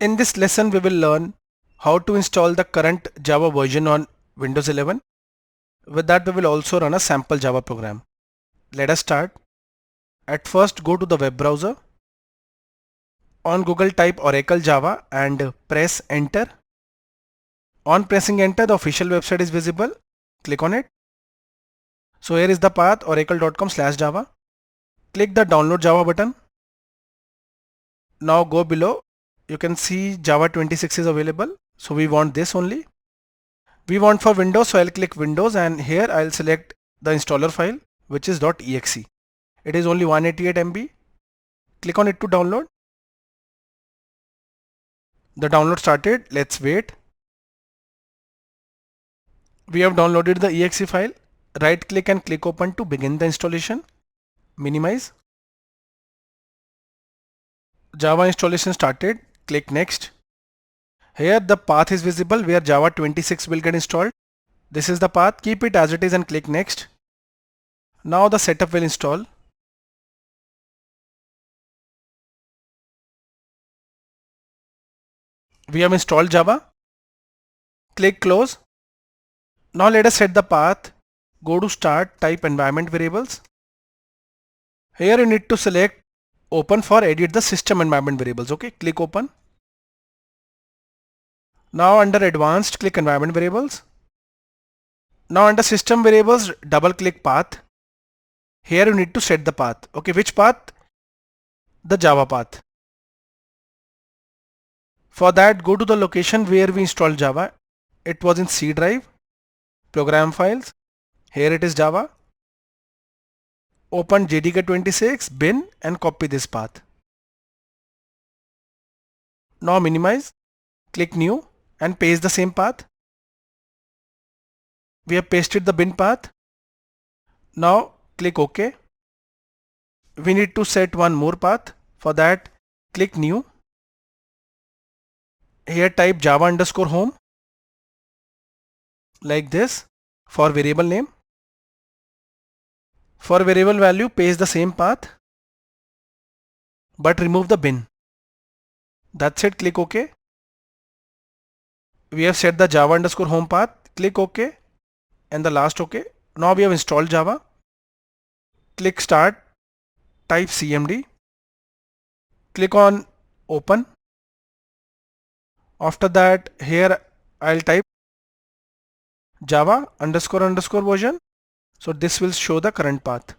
In this lesson, we will learn how to install the current Java version on Windows 11. With that, we will also run a sample Java program. Let us start. At first, go to the web browser. On Google, type Oracle Java and press enter. On pressing enter, the official website is visible. Click on it. So here is the path, oracle.com/java. Click the download Java button. Now go below. You can see Java 26 is available. So we want this only. We want for Windows, so I'll click Windows and here I'll select the installer file, which is .exe. It is only 188 MB. Click on it to download. The download started. Let's wait. We have downloaded the exe file. Right click and click open to begin the installation. Minimize. Java installation started. Click next. Here the path is visible where Java 26 will get installed. This is the path. Keep it as it is and click next. Now the setup will install. We have installed Java. Click close. Now let us set the path. Go to start, type environment variables. Here you need to select open for edit the system environment variables. Okay, click open. Now under advanced, click environment variables. Now under system variables, double click path. Here you need to set the path. Okay, which path? The Java path. For that, go to the location where we installed Java. It was in C drive, program files. Here it is Java. Open JDK 26 bin and copy this path. Now minimize, click new and paste the same path. We have pasted the bin path. Now click OK. We need to set one more path. For that, click new. Here type java_home like this for variable name. For variable value, paste the same path but remove the bin. That's it. Click OK. We have set the java_home path. Click OK and the last OK. Now we have installed Java. Click start. Type cmd. Click on open. After that, here I'll type Java__version. So this will show the current path.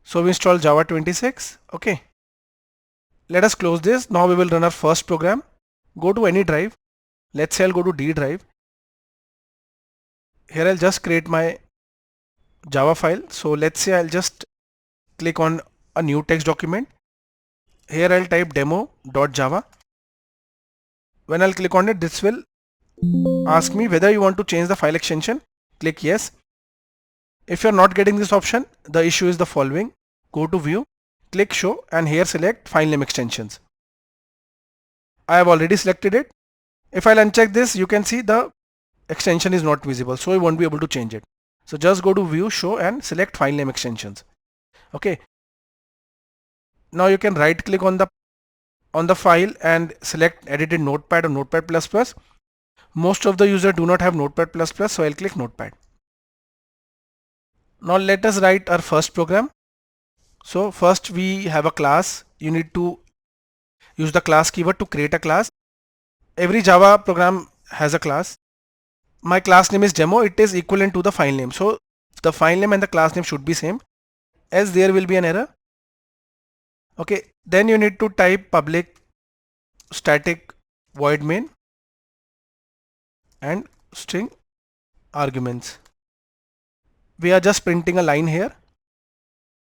So we install Java 26. Okay. Let us close this. Now we will run our first program. Go to any drive. Let's say I'll go to D drive. Here I'll just create my Java file. So let's say I'll just click on a new text document. Here I'll type demo.java. When I'll click on it, this will ask me whether you want to change the file extension. Click yes. If you're not getting this option, the issue is the following. Go to view, click show and here select file name extensions. I have already selected it. If I'll uncheck this, you can see the extension is not visible, so I won't be able to change it. So just go to view, show and select file name extensions. Okay. Now you can right click on the file and select edit in Notepad or Notepad++. Most of the users do not have Notepad++, so I'll click Notepad. Now let us write our first program. So first we have a class. You need to use the class keyword to create a class. Every Java program has a class. My class name is demo. It is equivalent to the file name. So the file name and the class name should be same, else there will be an error. Okay, then you need to type public static void main and string arguments. We are just printing a line here.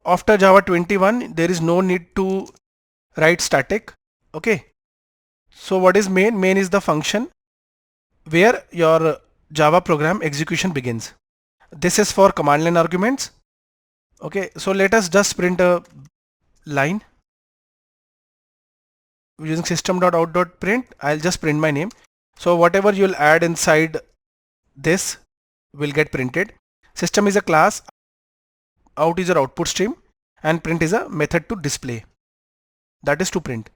After Java 21, there is no need to write static. Okay. So what is main? Main is the function where your Java program execution begins. This is for command line arguments. Okay. So let us just print a line. Using system.out.print, I'll just print my name. So whatever you'll add inside this will get printed. System is a class, out is your output stream and print is a method to display. That is to print.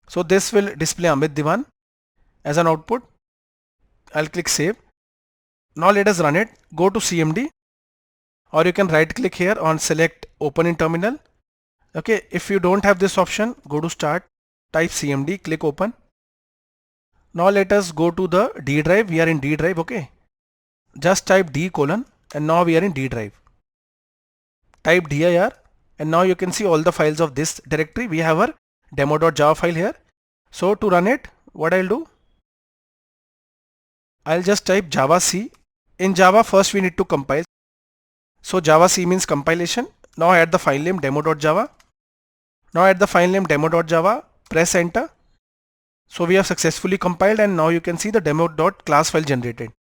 So this will display Amit Diwan as an output. I'll click save. Now let us run it. Go to CMD, or you can right click here on select open in terminal. Okay, if you don't have this option, go to start, type CMD, click open. Now let us go to the D drive. We are in D drive. Okay, just type D colon, and now we are in D drive. Type dir, and now you can see all the files of this directory. We have our demo.java file here. So to run it, what I'll do, I'll just type java c. In Java, first we need to compile. So java c means compilation. Now add the file name demo.java. Now add the file name demo.java, press enter. So we have successfully compiled, and now you can see the demo.class file generated.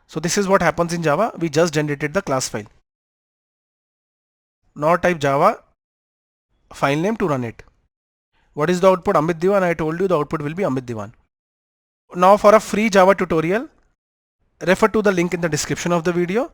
So this is what happens in Java. We just generated the class file. Now type Java file name to run it. What is the output? Amit Diwan. I told you the output will be Amit Diwan. Now for a free Java tutorial, refer to the link in the description of the video.